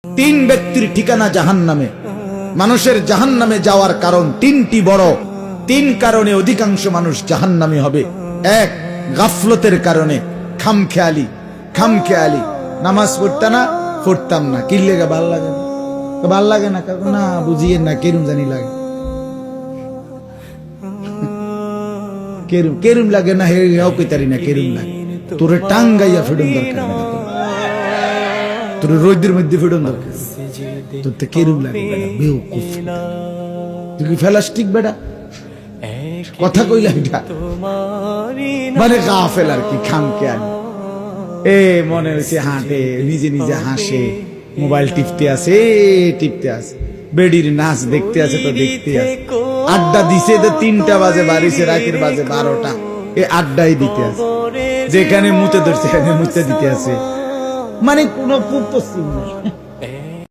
তিন ব্যক্তির ঠিকানা জাহান্নামে। মানুষের জাহান্নামে যাওয়ার কারণ তিনটি বড়। তিন কারণে অধিকাংশ মানুষ জাহান্নামী হবে। এক, গাফলতের কারণে, খামখেয়ালি। নামাজ পড়তাম না, কি লেগে ভাল লাগে না, ভাল লাগে না, না বুঝিয়ে না, কেরুম জানি লাগে, কেরুম লাগে না, হেও কইতারি না, কেরুম লাগে। তোরে টাঙ্গাইয়া ফেডন দরকার, তোর রোদের মধ্যে ফেডন দরকার, তোর তো কেরুম লাগে বেউকুফ। তুই কি ফেলাস্টিক বেটা, কথা কইলা এটা মানে গাফেল আর কি, খামখেয়ালি। মনে হয়েছে হাঁটে, নিজে নিজে হাসে, মোবাইল টিপতে আছে, বেডির নাচ দেখতে আছে তো দেখতে আছে, আড্ডা দিছে তো 3টা বাজে, বাড়িছে রাতের বাজে 12টা, আড্ডাই দিতে আছে, যেখানে মুতে ধরছে সেখানে মুতে দিতে আছে, মানে কোনো পূর্ব পশ্চিম না।